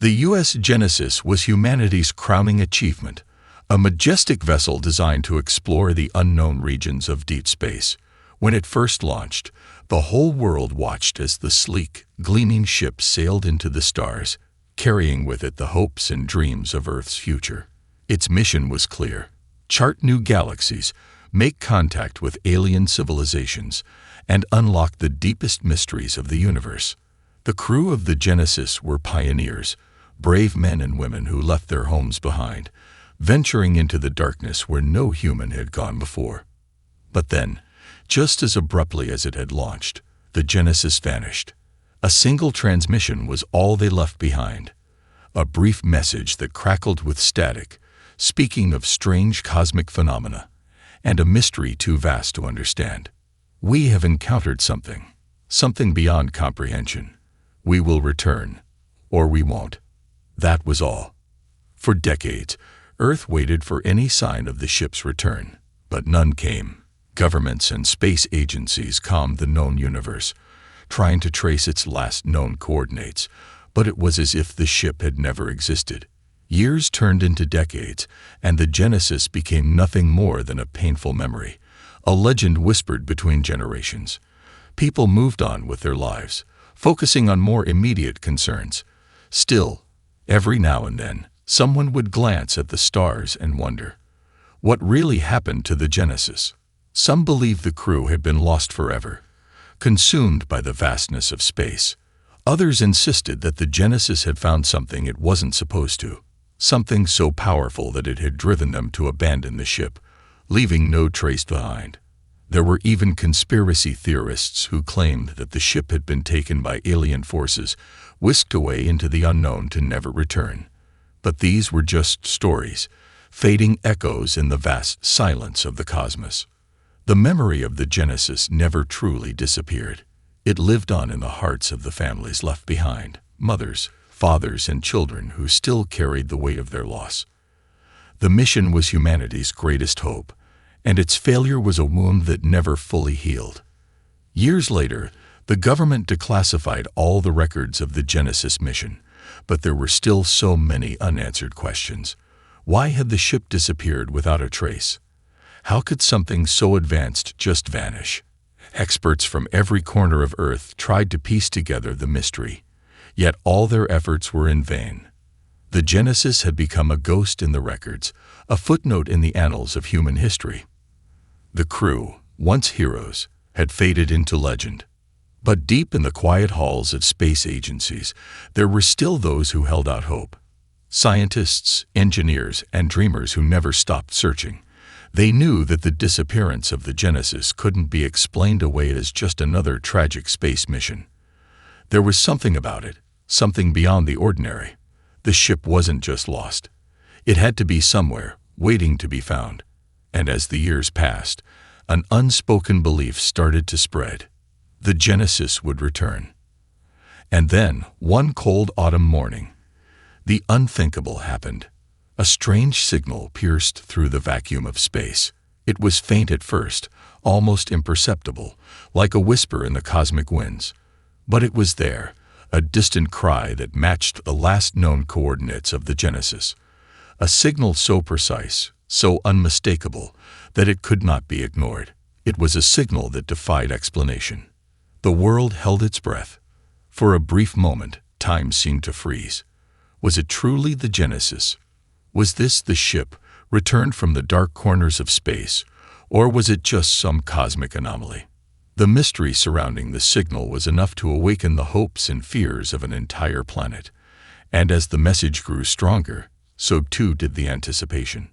The U.S. Genesis was humanity's crowning achievement, a majestic vessel designed to explore the unknown regions of deep space. When it first launched, the whole world watched as the sleek, gleaming ship sailed into the stars, carrying with it the hopes and dreams of Earth's future. Its mission was clear: chart new galaxies, make contact with alien civilizations, and unlock the deepest mysteries of the universe. The crew of the Genesis were pioneers, brave men and women who left their homes behind, venturing into the darkness where no human had gone before. But then, just as abruptly as it had launched, the Genesis vanished. A single transmission was all they left behind, a brief message that crackled with static, speaking of strange cosmic phenomena, and a mystery too vast to understand. We have encountered something beyond comprehension. We will return, or we won't. That was all. For decades, Earth waited for any sign of the ship's return, but none came. Governments and space agencies combed the known universe, trying to trace its last known coordinates, but it was as if the ship had never existed. Years turned into decades, and the Genesis became nothing more than a painful memory, a legend whispered between generations. People moved on with their lives, focusing on more immediate concerns. Still, every now and then, someone would glance at the stars and wonder, what really happened to the Genesis? Some believed the crew had been lost forever, consumed by the vastness of space. Others insisted that the Genesis had found something it wasn't supposed to, something so powerful that it had driven them to abandon the ship, leaving no trace behind. There were even conspiracy theorists who claimed that the ship had been taken by alien forces, whisked away into the unknown to never return. But these were just stories, fading echoes in the vast silence of the cosmos. The memory of the Genesis never truly disappeared. It lived on in the hearts of the families left behind, mothers, fathers, and children who still carried the weight of their loss. The mission was humanity's greatest hope, and its failure was a wound that never fully healed. Years later, the government declassified all the records of the Genesis mission, but there were still so many unanswered questions. Why had the ship disappeared without a trace? How could something so advanced just vanish? Experts from every corner of Earth tried to piece together the mystery, yet all their efforts were in vain. The Genesis had become a ghost in the records, a footnote in the annals of human history. The crew, once heroes, had faded into legend. But deep in the quiet halls of space agencies, there were still those who held out hope. Scientists, engineers, and dreamers who never stopped searching. They knew that the disappearance of the Genesis couldn't be explained away as just another tragic space mission. There was something about it, something beyond the ordinary. The ship wasn't just lost. It had to be somewhere, waiting to be found. And as the years passed, an unspoken belief started to spread. The Genesis would return. And then, one cold autumn morning, the unthinkable happened. A strange signal pierced through the vacuum of space. It was faint at first, almost imperceptible, like a whisper in the cosmic winds. But it was there, a distant cry that matched the last known coordinates of the Genesis. A signal so precise, so unmistakable, that it could not be ignored. It was a signal that defied explanation. The world held its breath. For a brief moment, time seemed to freeze. Was it truly the Genesis? Was this the ship, returned from the dark corners of space, or was it just some cosmic anomaly? The mystery surrounding the signal was enough to awaken the hopes and fears of an entire planet. And as the message grew stronger, so too did the anticipation.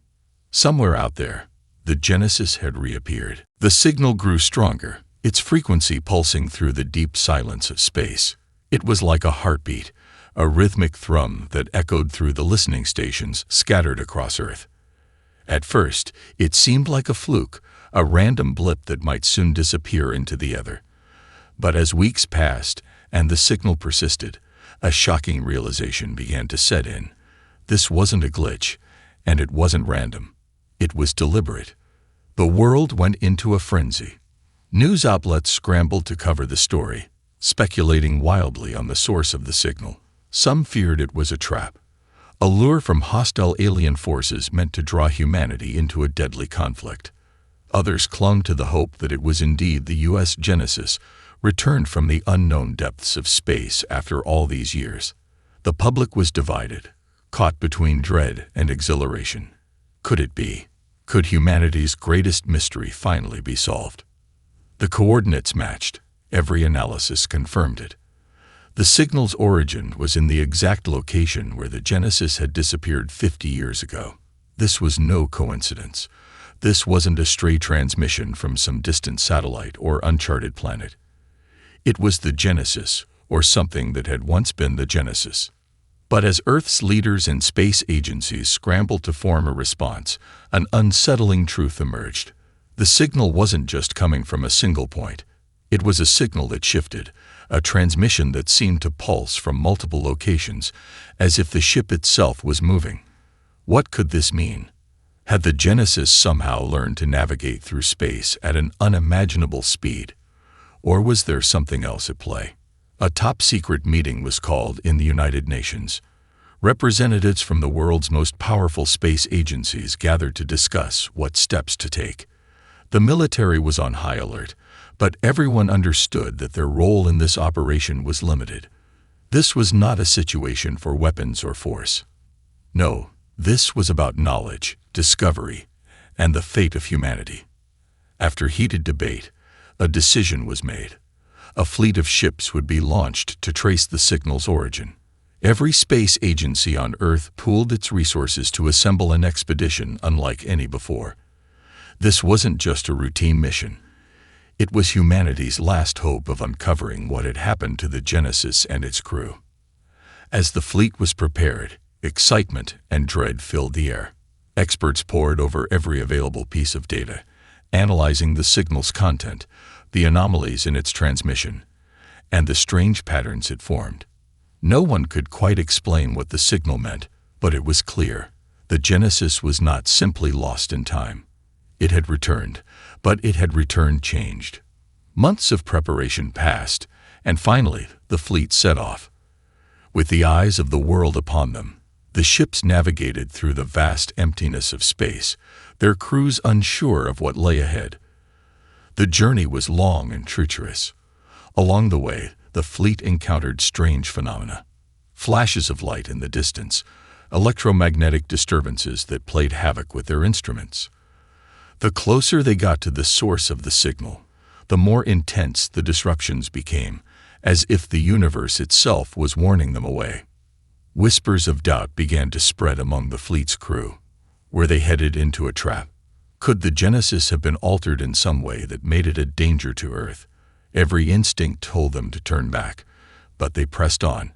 Somewhere out there, the Genesis had reappeared. The signal grew stronger, its frequency pulsing through the deep silence of space. It was like a heartbeat, a rhythmic thrum that echoed through the listening stations scattered across Earth. At first, it seemed like a fluke, a random blip that might soon disappear into the ether. But as weeks passed and the signal persisted, a shocking realization began to set in. This wasn't a glitch, and it wasn't random. It was deliberate. The world went into a frenzy. News outlets scrambled to cover the story, speculating wildly on the source of the signal. Some feared it was a trap, a lure from hostile alien forces meant to draw humanity into a deadly conflict. Others clung to the hope that it was indeed the U.S. Genesis, returned from the unknown depths of space after all these years. The public was divided, caught between dread and exhilaration. Could it be? Could humanity's greatest mystery finally be solved? The coordinates matched. Every analysis confirmed it. The signal's origin was in the exact location where the Genesis had disappeared 50 years ago. This was no coincidence. This wasn't a stray transmission from some distant satellite or uncharted planet. It was the Genesis, or something that had once been the Genesis. But as Earth's leaders and space agencies scrambled to form a response, an unsettling truth emerged. The signal wasn't just coming from a single point. It was a signal that shifted, a transmission that seemed to pulse from multiple locations, as if the ship itself was moving. What could this mean? Had the Genesis somehow learned to navigate through space at an unimaginable speed? Or was there something else at play? A top-secret meeting was called in the United Nations. Representatives from the world's most powerful space agencies gathered to discuss what steps to take. The military was on high alert, but everyone understood that their role in this operation was limited. This was not a situation for weapons or force. No, this was about knowledge, discovery, and the fate of humanity. After heated debate, a decision was made. A fleet of ships would be launched to trace the signal's origin. Every space agency on Earth pooled its resources to assemble an expedition unlike any before. This wasn't just a routine mission. It was humanity's last hope of uncovering what had happened to the Genesis and its crew. As the fleet was prepared, excitement and dread filled the air. Experts pored over every available piece of data, analyzing the signal's content, the anomalies in its transmission, and the strange patterns it formed. No one could quite explain what the signal meant, but it was clear. The Genesis was not simply lost in time. It had returned, but it had returned changed. Months of preparation passed, and finally the fleet set off. With the eyes of the world upon them, the ships navigated through the vast emptiness of space, their crews unsure of what lay ahead. The journey was long and treacherous. Along the way, the fleet encountered strange phenomena. Flashes of light in the distance, electromagnetic disturbances that played havoc with their instruments. The closer they got to the source of the signal, the more intense the disruptions became, as if the universe itself was warning them away. Whispers of doubt began to spread among the fleet's crew. Were they headed into a trap? Could the Genesis have been altered in some way that made it a danger to Earth? Every instinct told them to turn back, but they pressed on,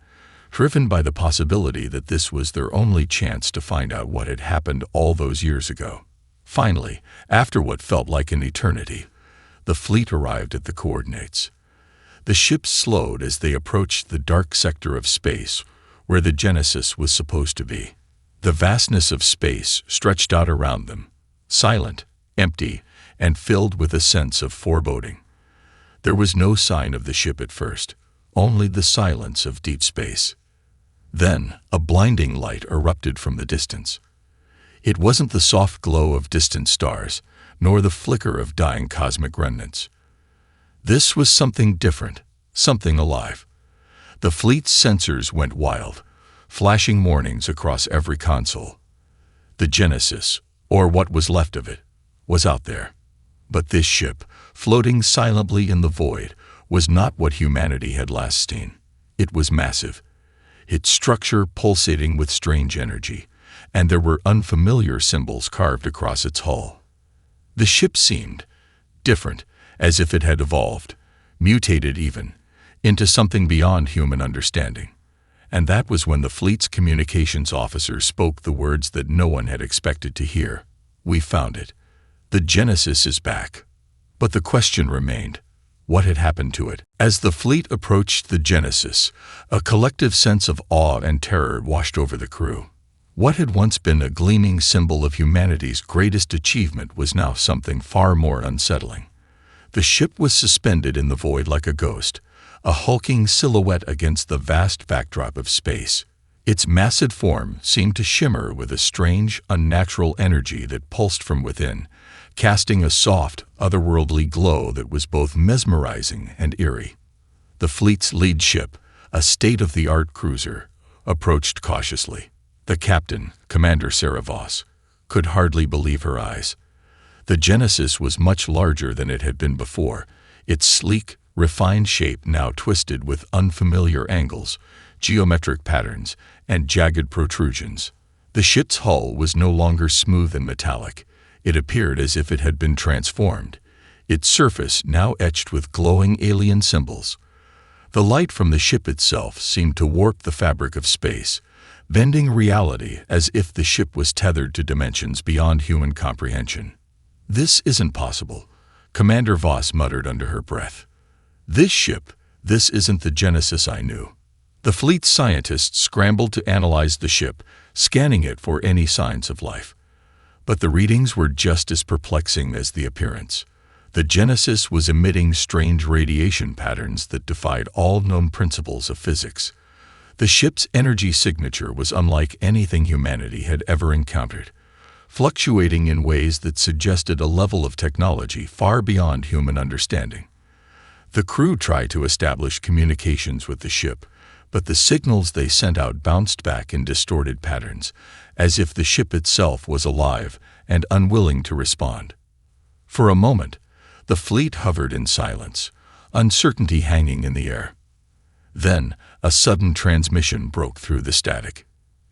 driven by the possibility that this was their only chance to find out what had happened all those years ago. Finally, after what felt like an eternity, the fleet arrived at the coordinates. The ships slowed as they approached the dark sector of space where the Genesis was supposed to be. The vastness of space stretched out around them, silent, empty, and filled with a sense of foreboding. There was no sign of the ship at first, only the silence of deep space. Then, a blinding light erupted from the distance. It wasn't the soft glow of distant stars, nor the flicker of dying cosmic remnants. This was something different, something alive. The fleet's sensors went wild, flashing warnings across every console. The Genesis, or what was left of it, was out there. But this ship, floating silently in the void, was not what humanity had last seen. It was massive, its structure pulsating with strange energy, and there were unfamiliar symbols carved across its hull. The ship seemed different, as if it had evolved, mutated even, into something beyond human understanding. And that was when the fleet's communications officer spoke the words that no one had expected to hear. "We found it. The Genesis is back." But the question remained, what had happened to it? As the fleet approached the Genesis, a collective sense of awe and terror washed over the crew. What had once been a gleaming symbol of humanity's greatest achievement was now something far more unsettling. The ship was suspended in the void like a ghost, a hulking silhouette against the vast backdrop of space. Its massive form seemed to shimmer with a strange, unnatural energy that pulsed from within, casting a soft, otherworldly glow that was both mesmerizing and eerie. The fleet's lead ship, a state-of-the-art cruiser, approached cautiously. The captain, Commander Sarah Voss, could hardly believe her eyes. The Genesis was much larger than it had been before, its sleek, refined shape now twisted with unfamiliar angles, geometric patterns, and jagged protrusions. The ship's hull was no longer smooth and metallic. It appeared as if it had been transformed, its surface now etched with glowing alien symbols. The light from the ship itself seemed to warp the fabric of space, bending reality as if the ship was tethered to dimensions beyond human comprehension. "This isn't possible," Commander Voss muttered under her breath. This isn't the Genesis I knew." The fleet's scientists scrambled to analyze the ship, scanning it for any signs of life. But the readings were just as perplexing as the appearance. The Genesis was emitting strange radiation patterns that defied all known principles of physics. The ship's energy signature was unlike anything humanity had ever encountered, fluctuating in ways that suggested a level of technology far beyond human understanding. The crew tried to establish communications with the ship, but the signals they sent out bounced back in distorted patterns, as if the ship itself was alive and unwilling to respond. For a moment, the fleet hovered in silence, uncertainty hanging in the air. Then, a sudden transmission broke through the static.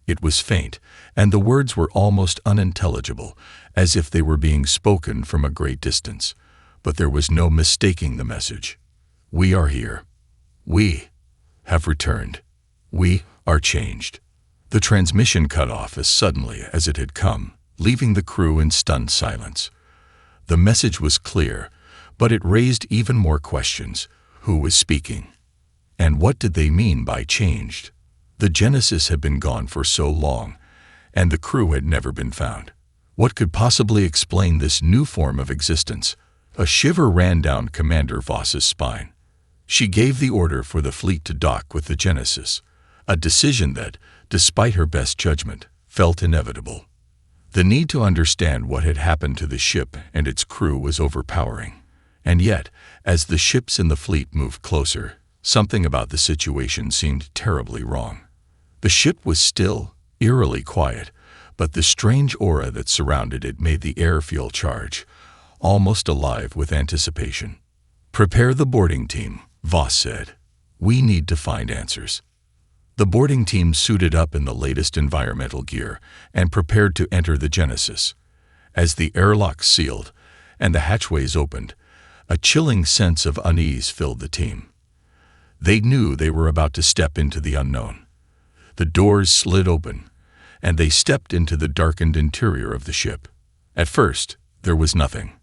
It was faint, and the words were almost unintelligible, as if they were being spoken from a great distance. But there was no mistaking the message. "We are here. We have returned. We are changed." The transmission cut off as suddenly as it had come, leaving the crew in stunned silence. The message was clear, but it raised even more questions. Who was speaking? And what did they mean by changed? The Genesis had been gone for so long, and the crew had never been found. What could possibly explain this new form of existence? A shiver ran down Commander Voss's spine. She gave the order for the fleet to dock with the Genesis, a decision that, despite her best judgment, felt inevitable. The need to understand what had happened to the ship and its crew was overpowering. And yet, as the ships in the fleet moved closer, something about the situation seemed terribly wrong. The ship was still, eerily quiet, but the strange aura that surrounded it made the air feel charged, almost alive with anticipation. "Prepare the boarding team," Voss said. "We need to find answers." The boarding team suited up in the latest environmental gear and prepared to enter the Genesis. As the airlocks sealed and the hatchways opened, a chilling sense of unease filled the team. They knew they were about to step into the unknown. The doors slid open, and they stepped into the darkened interior of the ship. At first, there was nothing.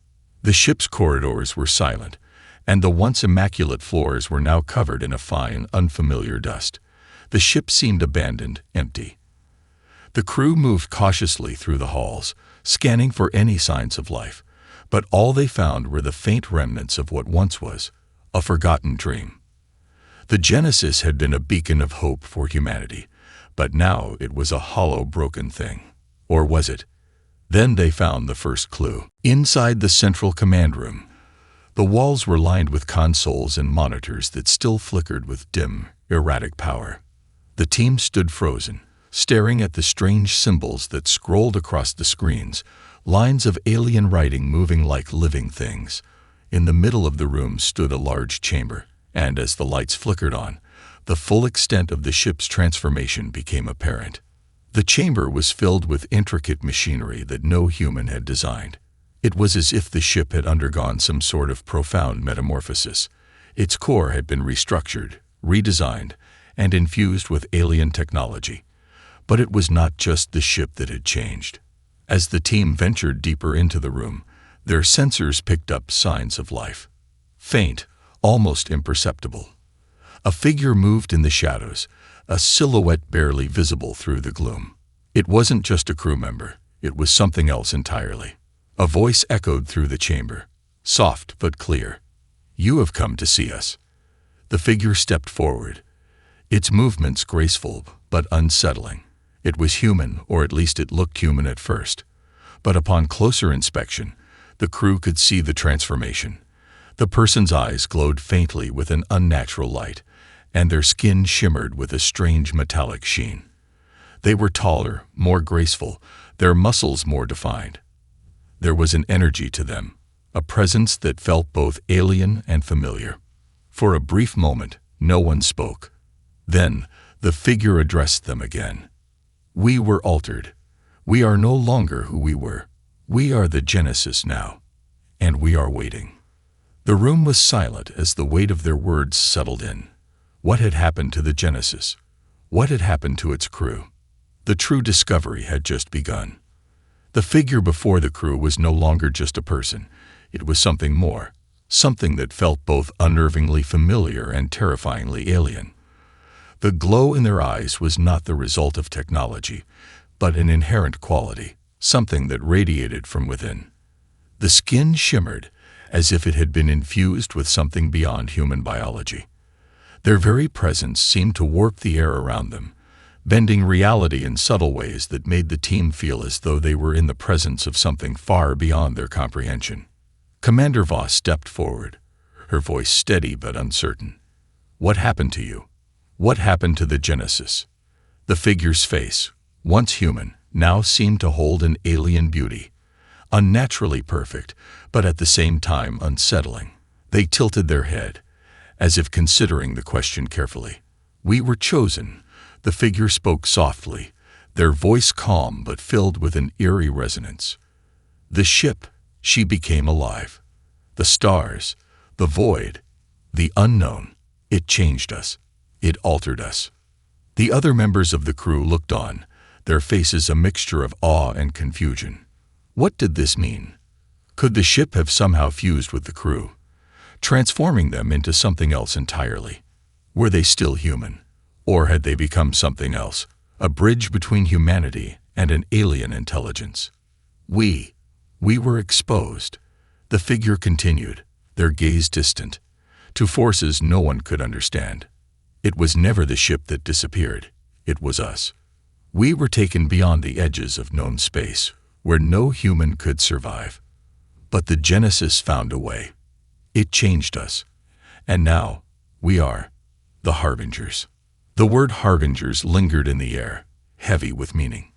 The ship's corridors were silent, and the once immaculate floors were now covered in a fine, unfamiliar dust. The ship seemed abandoned, empty. The crew moved cautiously through the halls, scanning for any signs of life, but all they found were the faint remnants of what once was a forgotten dream. The Genesis had been a beacon of hope for humanity, but now it was a hollow, broken thing. Or was it? Then they found the first clue. Inside the central command room, the walls were lined with consoles and monitors that still flickered with dim, erratic power. The team stood frozen, staring at the strange symbols that scrolled across the screens, lines of alien writing moving like living things. In the middle of the room stood a large chamber, and as the lights flickered on, the full extent of the ship's transformation became apparent. The chamber was filled with intricate machinery that no human had designed. It was as if the ship had undergone some sort of profound metamorphosis. Its core had been restructured, redesigned, and infused with alien technology. But it was not just the ship that had changed. As the team ventured deeper into the room, their sensors picked up signs of life. Faint, almost imperceptible. A figure moved in the shadows, a silhouette barely visible through the gloom. It wasn't just a crew member, it was something else entirely. A voice echoed through the chamber, soft but clear. "You have come to see us." The figure stepped forward, its movements graceful but unsettling. It was human, or at least it looked human at first. But upon closer inspection, the crew could see the transformation. The person's eyes glowed faintly with an unnatural light, and their skin shimmered with a strange metallic sheen. They were taller, more graceful, their muscles more defined. There was an energy to them, a presence that felt both alien and familiar. For a brief moment, no one spoke. Then, the figure addressed them again. "We were altered. We are no longer who we were. We are the Genesis now, and we are waiting." The room was silent as the weight of their words settled in. What had happened to the Genesis? What had happened to its crew? The true discovery had just begun. The figure before the crew was no longer just a person. It was something more, something that felt both unnervingly familiar and terrifyingly alien. The glow in their eyes was not the result of technology, but an inherent quality, something that radiated from within. The skin shimmered, as if it had been infused with something beyond human biology. Their very presence seemed to warp the air around them, bending reality in subtle ways that made the team feel as though they were in the presence of something far beyond their comprehension. Commander Voss stepped forward, her voice steady but uncertain. "What happened to you? What happened to the Genesis?" The figure's face, once human, now seemed to hold an alien beauty, unnaturally perfect, but at the same time unsettling. They tilted their head, as if considering the question carefully. "We were chosen," the figure spoke softly, their voice calm but filled with an eerie resonance. "The ship," she became alive. "The stars, the void, the unknown. It changed us. It altered us." The other members of the crew looked on, their faces a mixture of awe and confusion. What did this mean? Could the ship have somehow fused with the crew, transforming them into something else entirely? Were they still human? Or had they become something else, a bridge between humanity and an alien intelligence? We were exposed," the figure continued, their gaze distant, "to forces no one could understand. It was never the ship that disappeared. It was us. We were taken beyond the edges of known space, where no human could survive. But the Genesis found a way. It changed us. And now, we are the Harbingers." The word Harbingers lingered in the air, heavy with meaning.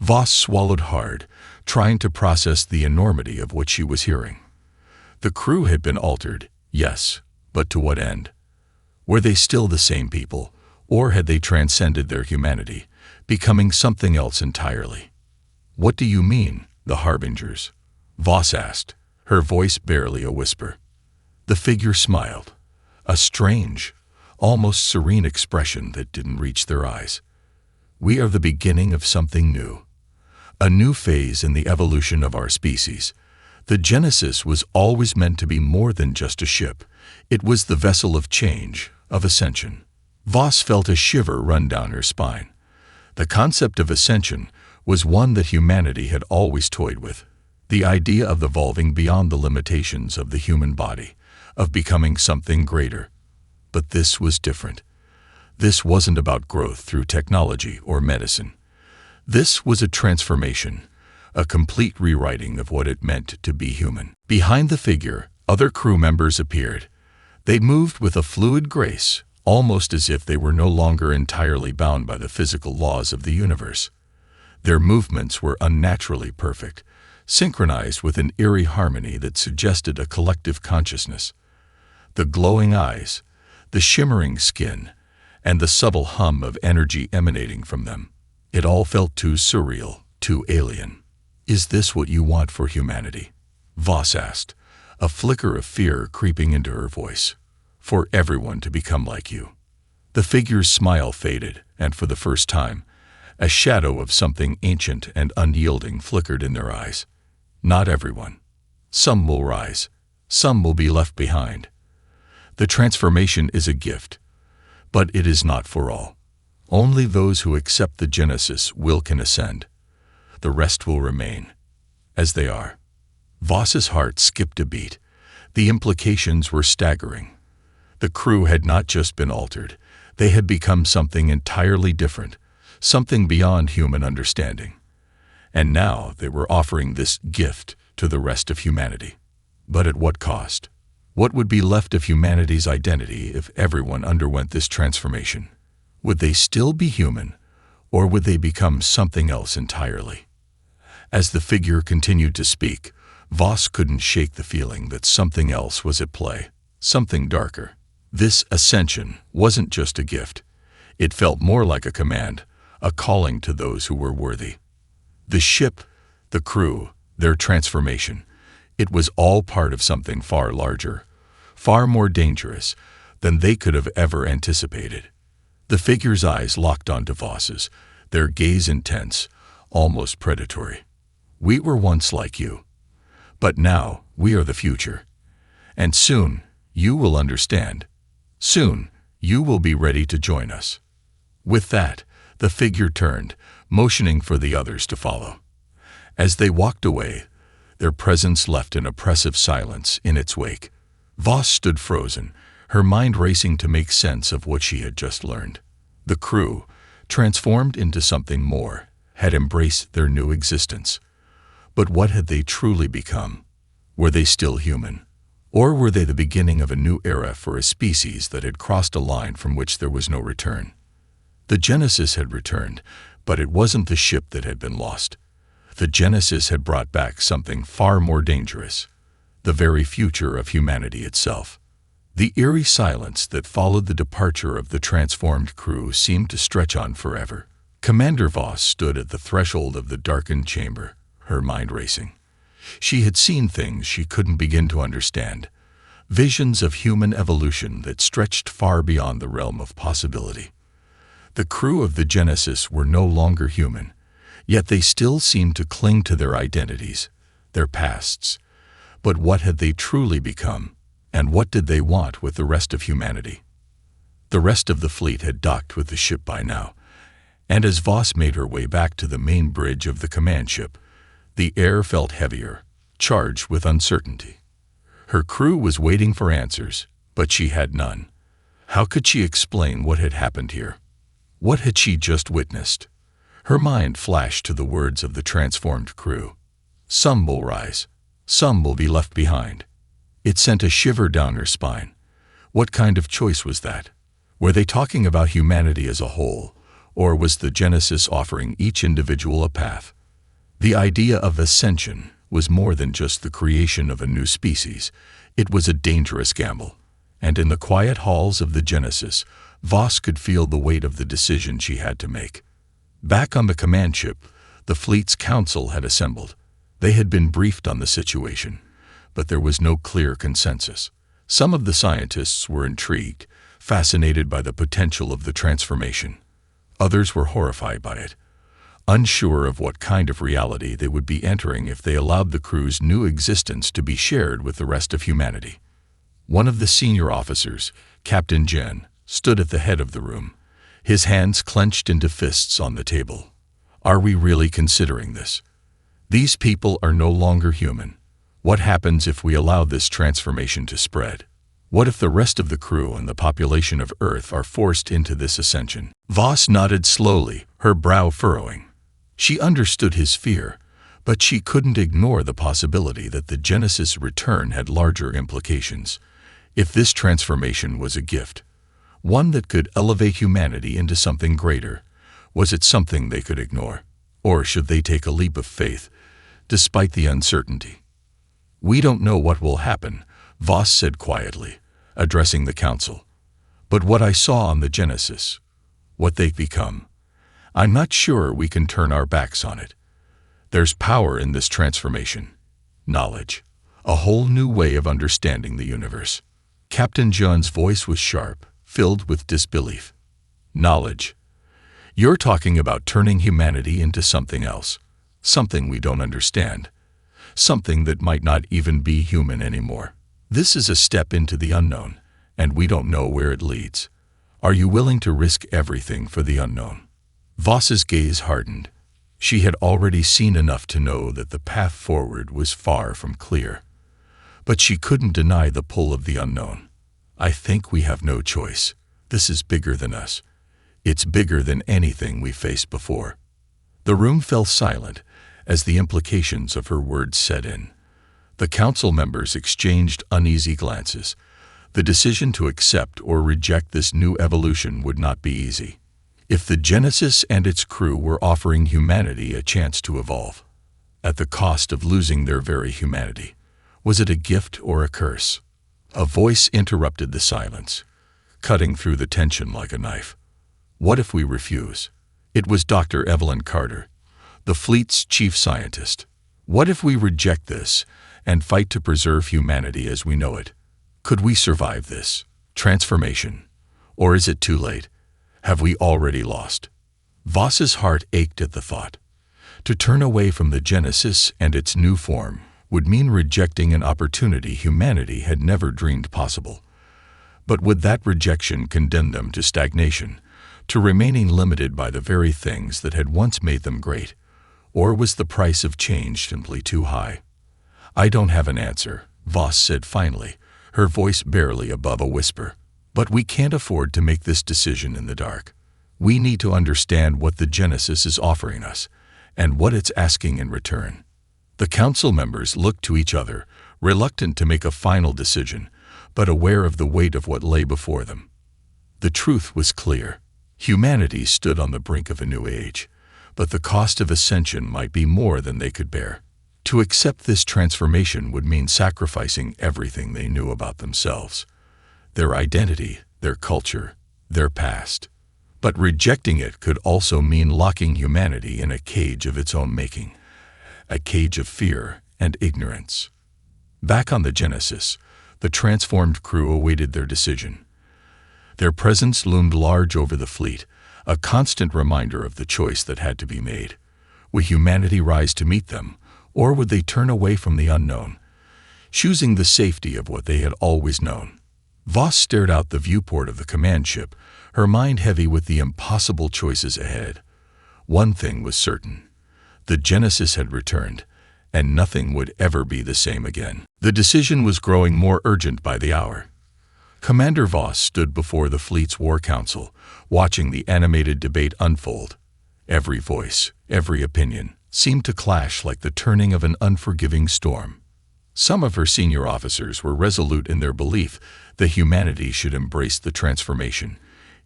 Voss swallowed hard, trying to process the enormity of what she was hearing. The crew had been altered, yes, but to what end? Were they still the same people, or had they transcended their humanity, becoming something else entirely? "What do you mean, the Harbingers?" Voss asked, her voice barely a whisper. The figure smiled, a strange, almost serene expression that didn't reach their eyes. "We are the beginning of something new, a new phase in the evolution of our species. The Genesis was always meant to be more than just a ship. It was the vessel of change, of ascension." Voss felt a shiver run down her spine. The concept of ascension was one that humanity had always toyed with. The idea of evolving beyond the limitations of the human body, of becoming something greater. But this was different. This wasn't about growth through technology or medicine. This was a transformation, a complete rewriting of what it meant to be human. Behind the figure, other crew members appeared. They moved with a fluid grace, almost as if they were no longer entirely bound by the physical laws of the universe. Their movements were unnaturally perfect, synchronized with an eerie harmony that suggested a collective consciousness. The glowing eyes, the shimmering skin, and the subtle hum of energy emanating from them. It all felt too surreal, too alien. "Is this what you want for humanity?" Voss asked, a flicker of fear creeping into her voice. "For everyone to become like you?" The figure's smile faded, and for the first time, a shadow of something ancient and unyielding flickered in their eyes. "Not everyone. Some will rise. Some will be left behind. The transformation is a gift, but it is not for all. Only those who accept the Genesis can ascend. The rest will remain as they are." Voss's heart skipped a beat. The implications were staggering. The crew had not just been altered, they had become something entirely different, something beyond human understanding. And now they were offering this gift to the rest of humanity. But at what cost? What would be left of humanity's identity if everyone underwent this transformation? Would they still be human, or would they become something else entirely? As the figure continued to speak, Voss couldn't shake the feeling that something else was at play, something darker. This ascension wasn't just a gift. It felt more like a command, a calling to those who were worthy. The ship, the crew, their transformation, it was all part of something far larger, far more dangerous than they could have ever anticipated. The figure's eyes locked onto Voss's, their gaze intense, almost predatory. We were once like you, but now we are the future. And soon you will understand. Soon you will be ready to join us. With that, the figure turned, motioning for the others to follow. As they walked away, their presence left an oppressive silence in its wake. Voss stood frozen, her mind racing to make sense of what she had just learned. The crew, transformed into something more, had embraced their new existence. But what had they truly become? Were they still human? Or were they the beginning of a new era for a species that had crossed a line from which there was no return? The Genesis had returned, but it wasn't the ship that had been lost. The Genesis had brought back something far more dangerous, the very future of humanity itself. The eerie silence that followed the departure of the transformed crew seemed to stretch on forever. Commander Voss stood at the threshold of the darkened chamber, her mind racing. She had seen things she couldn't begin to understand, visions of human evolution that stretched far beyond the realm of possibility. The crew of the Genesis were no longer human, yet they still seemed to cling to their identities, their pasts. But what had they truly become, and what did they want with the rest of humanity? The rest of the fleet had docked with the ship by now, and as Voss made her way back to the main bridge of the command ship, the air felt heavier, charged with uncertainty. Her crew was waiting for answers, but she had none. How could she explain what had happened here? What had she just witnessed? Her mind flashed to the words of the transformed crew. Some will rise, some will be left behind. It sent a shiver down her spine. What kind of choice was that? Were they talking about humanity as a whole, or was the Genesis offering each individual a path? The idea of ascension was more than just the creation of a new species. It was a dangerous gamble. And in the quiet halls of the Genesis, Voss could feel the weight of the decision she had to make. Back on the command ship, the fleet's council had assembled. They had been briefed on the situation, but there was no clear consensus. Some of the scientists were intrigued, fascinated by the potential of the transformation. Others were horrified by it, unsure of what kind of reality they would be entering if they allowed the crew's new existence to be shared with the rest of humanity. One of the senior officers, Captain Jen, stood at the head of the room, his hands clenched into fists on the table. Are we really considering this? These people are no longer human. What happens if we allow this transformation to spread? What if the rest of the crew and the population of Earth are forced into this ascension? Voss nodded slowly, her brow furrowing. She understood his fear, but she couldn't ignore the possibility that the Genesis return had larger implications. If this transformation was a gift, one that could elevate humanity into something greater, was it something they could ignore? Or should they take a leap of faith, despite the uncertainty? We don't know what will happen, Voss said quietly, addressing the council. But what I saw on the Genesis, what they've become, I'm not sure we can turn our backs on it. There's power in this transformation, knowledge, a whole new way of understanding the universe. Captain John's voice was sharp, filled with disbelief. Knowledge. You're talking about turning humanity into something else, something we don't understand, something that might not even be human anymore. This is a step into the unknown, and we don't know where it leads. Are you willing to risk everything for the unknown? Voss's gaze hardened. She had already seen enough to know that the path forward was far from clear. But she couldn't deny the pull of the unknown. I think we have no choice. This is bigger than us. It's bigger than anything we faced before." The room fell silent as the implications of her words set in. The council members exchanged uneasy glances. The decision to accept or reject this new evolution would not be easy. If the Genesis and its crew were offering humanity a chance to evolve, at the cost of losing their very humanity, was it a gift or a curse? A voice interrupted the silence, cutting through the tension like a knife. "What if we refuse?" It was Dr. Evelyn Carter, the fleet's chief scientist. "What if we reject this and fight to preserve humanity as we know it? Could we survive this transformation? Or is it too late? Have we already lost?" Voss's heart ached at the thought. To turn away from the Genesis and its new form would mean rejecting an opportunity humanity had never dreamed possible. But would that rejection condemn them to stagnation, to remaining limited by the very things that had once made them great? Or was the price of change simply too high? "I don't have an answer," Voss said finally, her voice barely above a whisper. "But we can't afford to make this decision in the dark. We need to understand what the Genesis is offering us, and what it's asking in return." The council members looked to each other, reluctant to make a final decision, but aware of the weight of what lay before them. The truth was clear. Humanity stood on the brink of a new age, but the cost of ascension might be more than they could bear. To accept this transformation would mean sacrificing everything they knew about themselves, their identity, their culture, their past. But rejecting it could also mean locking humanity in a cage of its own making, a cage of fear and ignorance. Back on the Genesis, the transformed crew awaited their decision. Their presence loomed large over the fleet, a constant reminder of the choice that had to be made. Would humanity rise to meet them, or would they turn away from the unknown, choosing the safety of what they had always known? Voss stared out the viewport of the command ship, her mind heavy with the impossible choices ahead. One thing was certain. The Genesis had returned, and nothing would ever be the same again. The decision was growing more urgent by the hour. Commander Voss stood before the fleet's war council, watching the animated debate unfold. Every voice, every opinion, seemed to clash like the turning of an unforgiving storm. Some of her senior officers were resolute in their belief that humanity should embrace the transformation,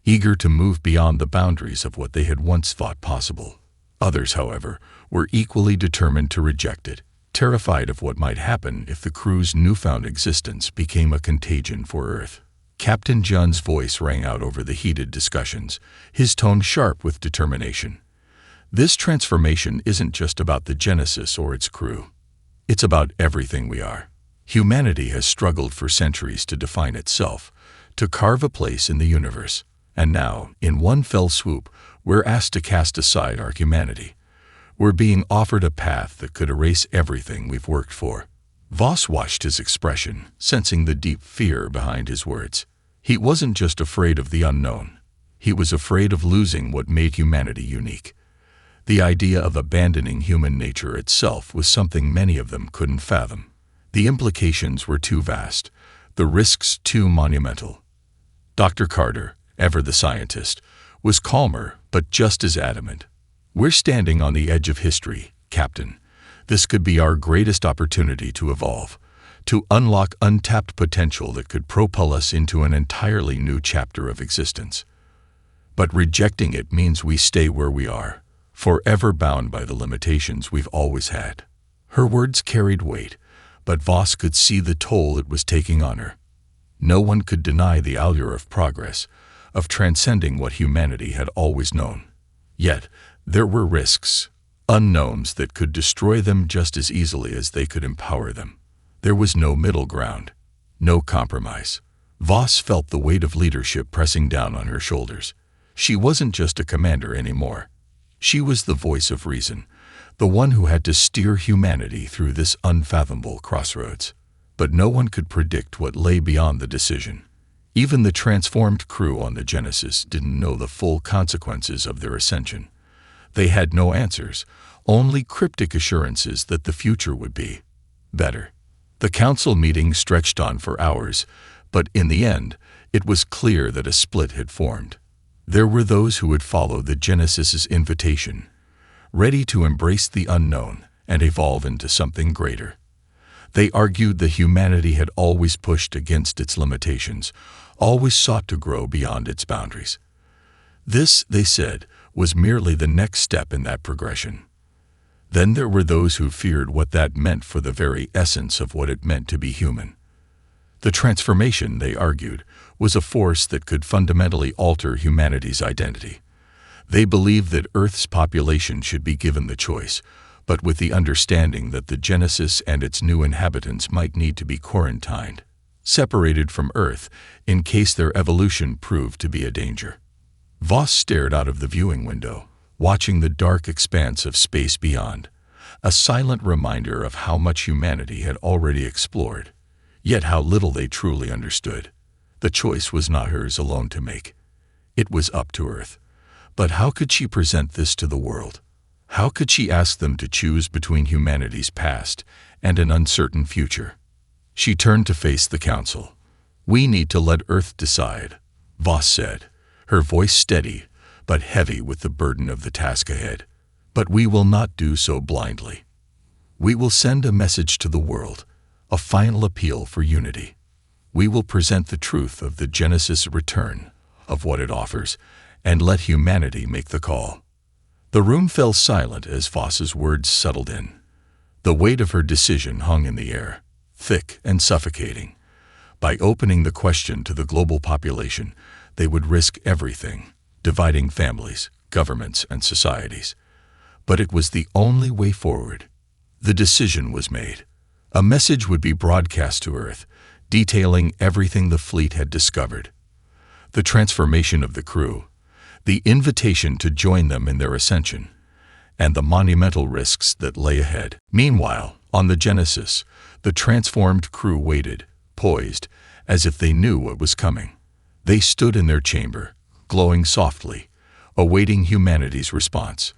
eager to move beyond the boundaries of what they had once thought possible. Others, however, were equally determined to reject it, terrified of what might happen if the crew's newfound existence became a contagion for Earth. Captain Junn's voice rang out over the heated discussions, his tone sharp with determination. "This transformation isn't just about the Genesis or its crew. It's about everything we are. Humanity has struggled for centuries to define itself, to carve a place in the universe. And now, in one fell swoop, we're asked to cast aside our humanity. We're being offered a path that could erase everything we've worked for." Voss watched his expression, sensing the deep fear behind his words. He wasn't just afraid of the unknown. He was afraid of losing what made humanity unique. The idea of abandoning human nature itself was something many of them couldn't fathom. The implications were too vast, the risks too monumental. Dr. Carter, ever the scientist, was calmer but just as adamant. "We're standing on the edge of history, Captain. This could be our greatest opportunity to evolve, to unlock untapped potential that could propel us into an entirely new chapter of existence. But rejecting it means we stay where we are, forever bound by the limitations we've always had." Her words carried weight, but Voss could see the toll it was taking on her. No one could deny the allure of progress, of transcending what humanity had always known. Yet, there were risks, unknowns that could destroy them just as easily as they could empower them. There was no middle ground, no compromise. Voss felt the weight of leadership pressing down on her shoulders. She wasn't just a commander anymore. She was the voice of reason, the one who had to steer humanity through this unfathomable crossroads. But no one could predict what lay beyond the decision. Even the transformed crew on the Genesis didn't know the full consequences of their ascension. They had no answers, only cryptic assurances that the future would be better. The council meeting stretched on for hours, but in the end, It was clear that a split had formed. There were those who would follow the Genesis's invitation, ready to embrace the unknown and evolve into something greater. They argued that humanity had always pushed against its limitations, always sought to grow beyond its boundaries. This, they said, was merely the next step in that progression. Then there were those who feared what that meant for the very essence of what it meant to be human. The transformation, they argued, was a force that could fundamentally alter humanity's identity. They believed that Earth's population should be given the choice, but with the understanding that the Genesis and its new inhabitants might need to be quarantined, separated from Earth, in case their evolution proved to be a danger. Voss stared out of the viewing window, watching the dark expanse of space beyond, a silent reminder of how much humanity had already explored, yet how little they truly understood. The choice was not hers alone to make. It was up to Earth. But how could she present this to the world? How could she ask them to choose between humanity's past and an uncertain future? She turned to face the council. "We need to let Earth decide," Voss said, her voice steady but heavy with the burden of the task ahead. "But we will not do so blindly. We will send a message to the world, a final appeal for unity. We will present the truth of the Genesis return, of what it offers, and let humanity make the call." The room fell silent as Voss's words settled in. The weight of her decision hung in the air, thick and suffocating. By opening the question to the global population, they would risk everything, dividing families, governments, and societies. But it was the only way forward. The decision was made. A message would be broadcast to Earth, detailing everything the fleet had discovered. The transformation of the crew, the invitation to join them in their ascension, and the monumental risks that lay ahead. Meanwhile, on the Genesis, the transformed crew waited, poised, as if they knew what was coming. They stood in their chamber, glowing softly, awaiting humanity's response.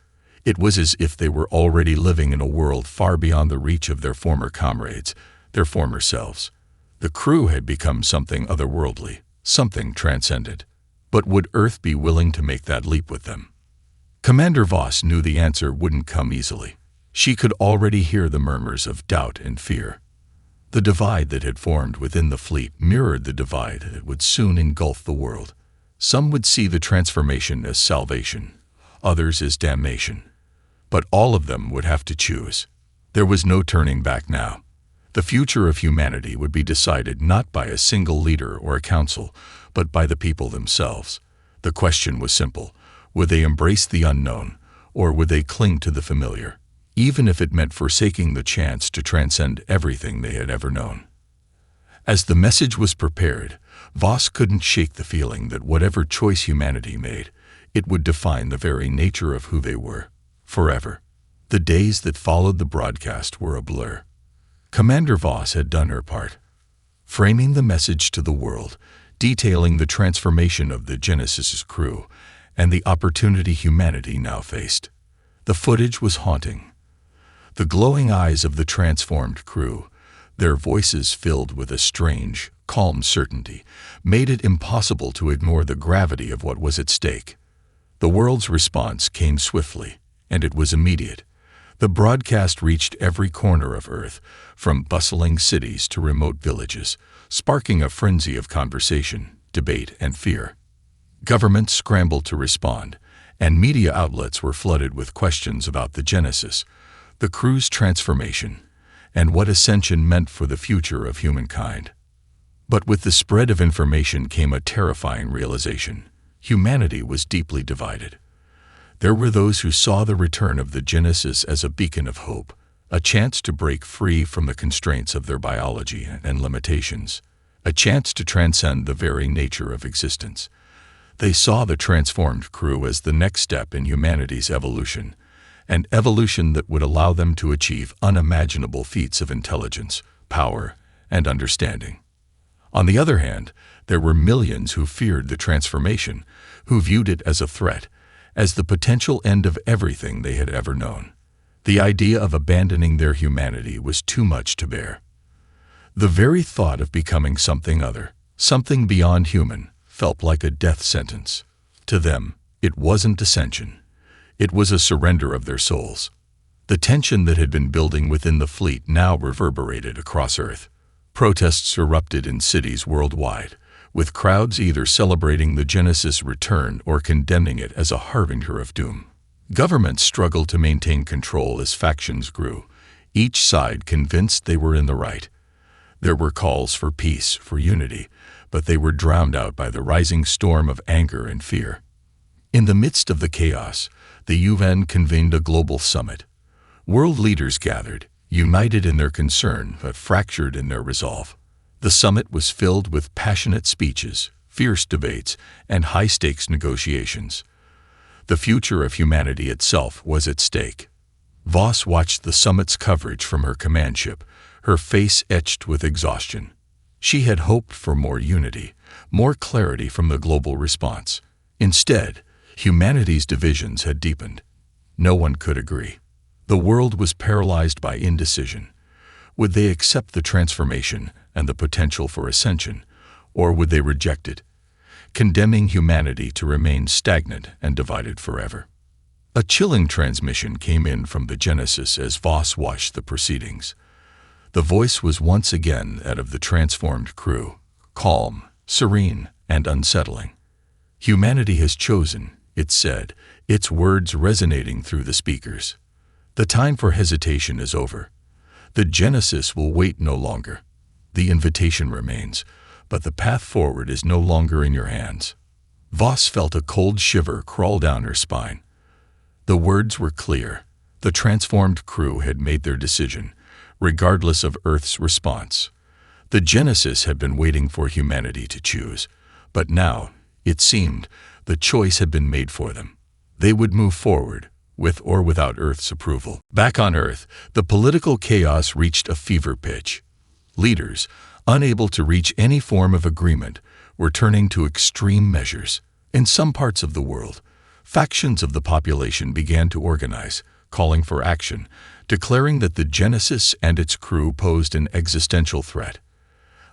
It was as if they were already living in a world far beyond the reach of their former comrades, their former selves. The crew had become something otherworldly, something transcendent. But would Earth be willing to make that leap with them? Commander Voss knew the answer wouldn't come easily. She could already hear the murmurs of doubt and fear. The divide that had formed within the fleet mirrored the divide that would soon engulf the world. Some would see the transformation as salvation, others as damnation. But all of them would have to choose. There was no turning back now. The future of humanity would be decided not by a single leader or a council, but by the people themselves. The question was simple. Would they embrace the unknown, or would they cling to the familiar, even if it meant forsaking the chance to transcend everything they had ever known? As the message was prepared, Voss couldn't shake the feeling that whatever choice humanity made, it would define the very nature of who they were, forever. The days that followed the broadcast were a blur. Commander Voss had done her part, framing the message to the world, detailing the transformation of the Genesis's crew, and the opportunity humanity now faced. The footage was haunting. The glowing eyes of the transformed crew, their voices filled with a strange, calm certainty, made it impossible to ignore the gravity of what was at stake. The world's response came swiftly, and it was immediate. The broadcast reached every corner of Earth, from bustling cities to remote villages, sparking a frenzy of conversation, debate, and fear. Governments scrambled to respond, and media outlets were flooded with questions about the Genesis, the crew's transformation, and what ascension meant for the future of humankind. But with the spread of information came a terrifying realization. Humanity was deeply divided. There were those who saw the return of the Genesis as a beacon of hope, a chance to break free from the constraints of their biology and limitations, a chance to transcend the very nature of existence. They saw the transformed crew as the next step in humanity's evolution, an evolution that would allow them to achieve unimaginable feats of intelligence, power, and understanding. On the other hand, there were millions who feared the transformation, who viewed it as a threat, as the potential end of everything they had ever known. The idea of abandoning their humanity was too much to bear. The very thought of becoming something other, Something beyond human felt like a death sentence. To them, it wasn't ascension. It was a surrender of their souls. The tension that had been building within the fleet now reverberated across Earth. Protests erupted in cities worldwide, with crowds either celebrating the Genesis' return or condemning it as a harbinger of doom. Governments struggled to maintain control as factions grew, each side convinced they were in the right. There were calls for peace, for unity, but they were drowned out by the rising storm of anger and fear. In the midst of the chaos, the UN convened a global summit. World leaders gathered, united in their concern but fractured in their resolve. The summit was filled with passionate speeches, fierce debates, and high-stakes negotiations. The future of humanity itself was at stake. Voss watched the summit's coverage from her command ship, her face etched with exhaustion. She had hoped for more unity, more clarity from the global response. Instead, humanity's divisions had deepened. No one could agree. The world was paralyzed by indecision. Would they accept the transformation and the potential for ascension, or would they reject it, condemning humanity to remain stagnant and divided forever? A chilling transmission came in from the Genesis as Voss watched the proceedings. The voice was once again that of the transformed crew, calm, serene, and unsettling. Humanity has chosen, it said, its words resonating through the speakers. The time for hesitation is over. The Genesis will wait no longer. The invitation remains, but the path forward is no longer in your hands. Voss felt a cold shiver crawl down her spine. The words were clear. The transformed crew had made their decision, regardless of Earth's response. The Genesis had been waiting for humanity to choose, but now, it seemed, the choice had been made for them. They would move forward, with or without Earth's approval. Back on Earth, the political chaos reached a fever pitch. Leaders, unable to reach any form of agreement, were turning to extreme measures. In some parts of the world, factions of the population began to organize, calling for action, declaring that the Genesis and its crew posed an existential threat.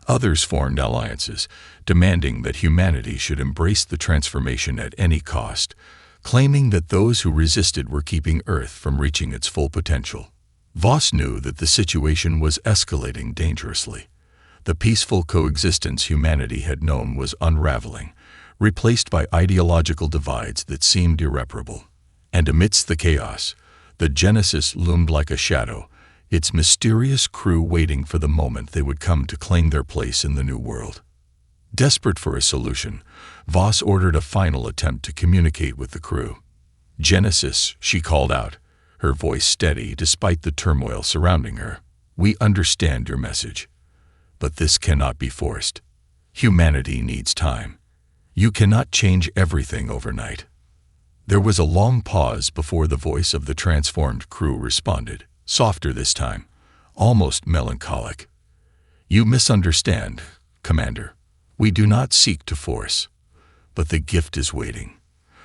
Others formed alliances, demanding that humanity should embrace the transformation at any cost, claiming that those who resisted were keeping Earth from reaching its full potential. Voss knew that the situation was escalating dangerously. The peaceful coexistence humanity had known was unraveling, replaced by ideological divides that seemed irreparable. And amidst the chaos, the Genesis loomed like a shadow, its mysterious crew waiting for the moment they would come to claim their place in the new world. Desperate for a solution, Voss ordered a final attempt to communicate with the crew. "Genesis," she called out, her voice steady despite the turmoil surrounding her. "We understand your message. But this cannot be forced. Humanity needs time. You cannot change everything overnight." There was a long pause before the voice of the transformed crew responded, softer this time, almost melancholic. "You misunderstand, Commander. We do not seek to force, but the gift is waiting.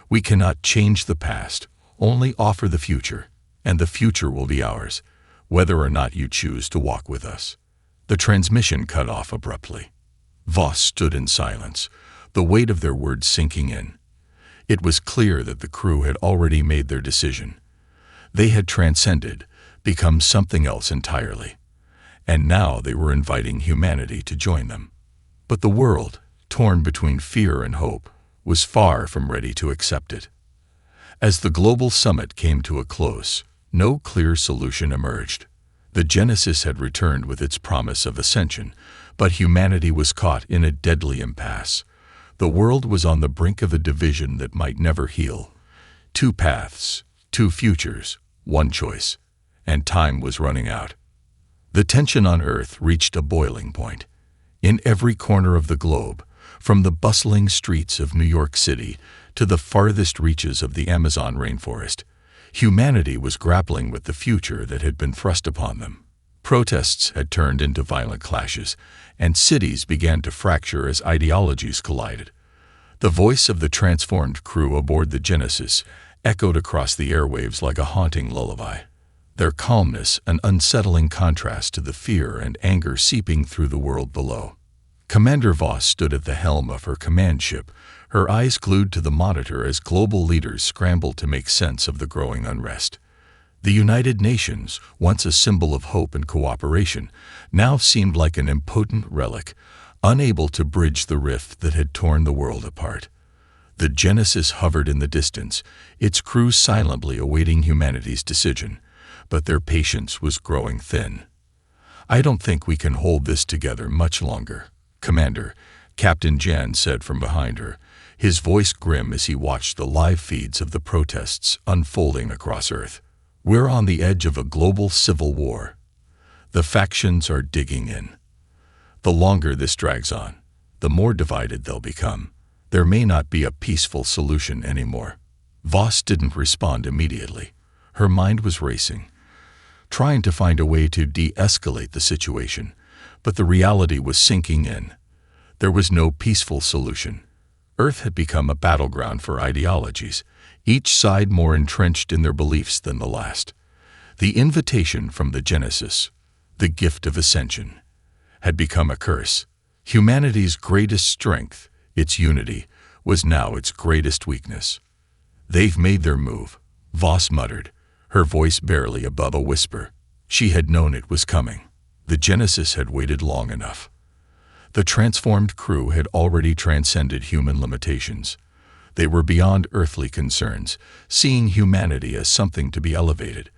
We cannot change the past, only offer the future, and the future will be ours, whether or not you choose to walk with us." The transmission cut off abruptly. Voss stood in silence, the weight of their words sinking in. It was clear that the crew had already made their decision. They had transcended, become something else entirely, and now they were inviting humanity to join them. But the world, torn between fear and hope, was far from ready to accept it. As the global summit came to a close, no clear solution emerged. The Genesis had returned with its promise of ascension, but humanity was caught in a deadly impasse. The world was on the brink of a division that might never heal. Two paths, two futures, one choice, and time was running out. The tension on Earth reached a boiling point. In every corner of the globe, from the bustling streets of New York City to the farthest reaches of the Amazon rainforest, humanity was grappling with the future that had been thrust upon them. Protests had turned into violent clashes, and cities began to fracture as ideologies collided. The voice of the transformed crew aboard the Genesis echoed across the airwaves like a haunting lullaby, their calmness an unsettling contrast to the fear and anger seeping through the world below. Commander Voss stood at the helm of her command ship, her eyes glued to the monitor as global leaders scrambled to make sense of the growing unrest. The United Nations, once a symbol of hope and cooperation, now seemed like an impotent relic, unable to bridge the rift that had torn the world apart. The Genesis hovered in the distance, its crew silently awaiting humanity's decision, but their patience was growing thin. "I don't think we can hold this together much longer, Commander," Captain Jan said from behind her, his voice grim as he watched the live feeds of the protests unfolding across Earth. "We're on the edge of a global civil war. The factions are digging in. The longer this drags on, the more divided they'll become. There may not be a peaceful solution anymore." Voss didn't respond immediately. Her mind was racing, trying to find a way to de-escalate the situation, but the reality was sinking in. There was no peaceful solution. Earth had become a battleground for ideologies, each side more entrenched in their beliefs than the last. The invitation from the Genesis, the gift of ascension, had become a curse. Humanity's greatest strength, its unity, was now its greatest weakness. "They've made their move," Voss muttered, her voice barely above a whisper. She had known it was coming. The Genesis had waited long enough. The transformed crew had already transcended human limitations. They were beyond earthly concerns, seeing humanity as something to be elevated.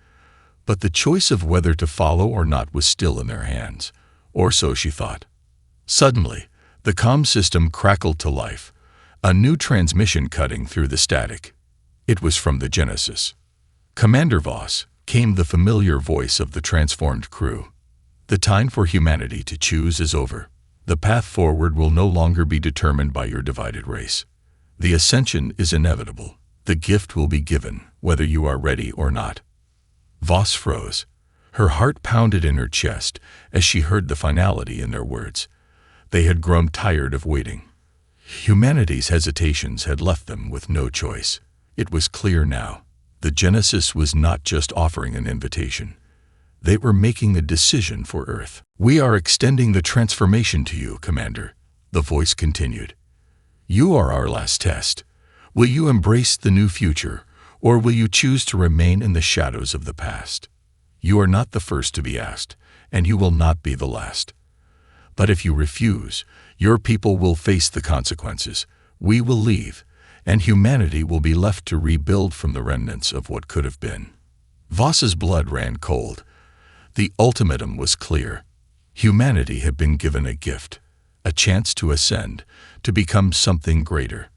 But the choice of whether to follow or not was still in their hands, or so she thought. Suddenly, the comm system crackled to life, a new transmission cutting through the static. It was from the Genesis. "Commander Voss," came the familiar voice of the transformed crew. "The time for humanity to choose is over. The path forward will no longer be determined by your divided race. The ascension is inevitable. The gift will be given, whether you are ready or not." Voss froze. Her heart pounded in her chest as she heard the finality in their words. They had grown tired of waiting. Humanity's hesitations had left them with no choice. It was clear now. The Genesis was not just offering an invitation. They were making a decision for Earth. "We are extending the transformation to you, Commander," the voice continued. "You are our last test. Will you embrace the new future, or will you choose to remain in the shadows of the past? You are not the first to be asked, and you will not be the last. But if you refuse, your people will face the consequences. We will leave, and humanity will be left to rebuild from the remnants of what could have been." Voss's blood ran cold. The ultimatum was clear. Humanity had been given a gift, a chance to ascend, to become something greater.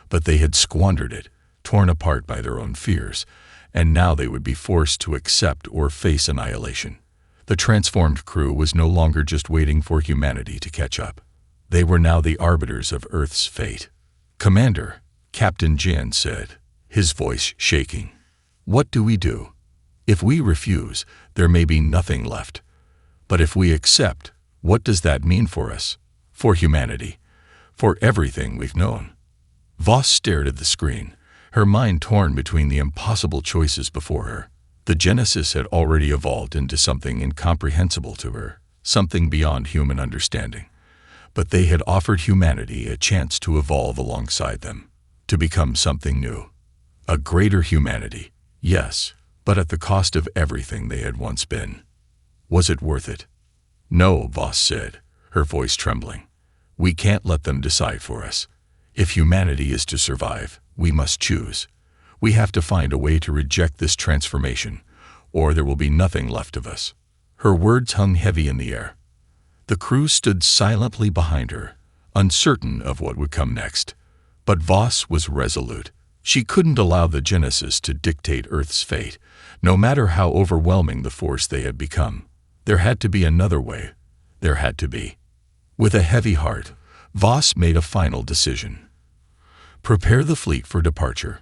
But they had squandered it, torn apart by their own fears, and now they would be forced to accept or face annihilation. The transformed crew was no longer just waiting for humanity to catch up. They were now the arbiters of Earth's fate. "Commander," Captain Jan said, his voice shaking, "what do we do? If we refuse, there may be nothing left. But if we accept, what does that mean for us? For humanity? For everything we've known?" Voss stared at the screen, her mind torn between the impossible choices before her. The Genesis had already evolved into something incomprehensible to her, something beyond human understanding. But they had offered humanity a chance to evolve alongside them, to become something new. A greater humanity, yes, but at the cost of everything they had once been. Was it worth it? "No," Voss said, her voice trembling. "We can't let them decide for us. If humanity is to survive, we must choose. We have to find a way to reject this transformation, or there will be nothing left of us." Her words hung heavy in the air. The crew stood silently behind her, uncertain of what would come next. But Voss was resolute. She couldn't allow the Genesis to dictate Earth's fate, no matter how overwhelming the force they had become. There had to be another way. There had to be. With a heavy heart, Voss made a final decision. "Prepare the fleet for departure.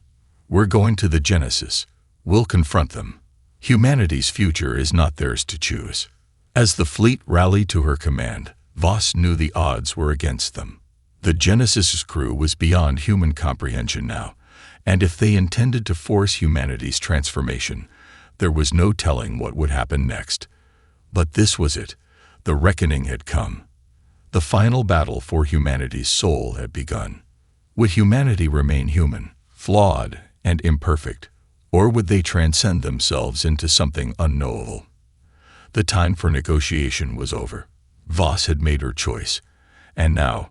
We're going to the Genesis. We'll confront them. Humanity's future is not theirs to choose." As the fleet rallied to her command, Voss knew the odds were against them. The Genesis's crew was beyond human comprehension now, and if they intended to force humanity's transformation, there was no telling what would happen next. But this was it. The reckoning had come. The final battle for humanity's soul had begun. Would humanity remain human, flawed, and imperfect, or would they transcend themselves into something unknowable? The time for negotiation was over. Voss had made her choice, and now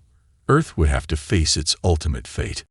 Earth would have to face its ultimate fate.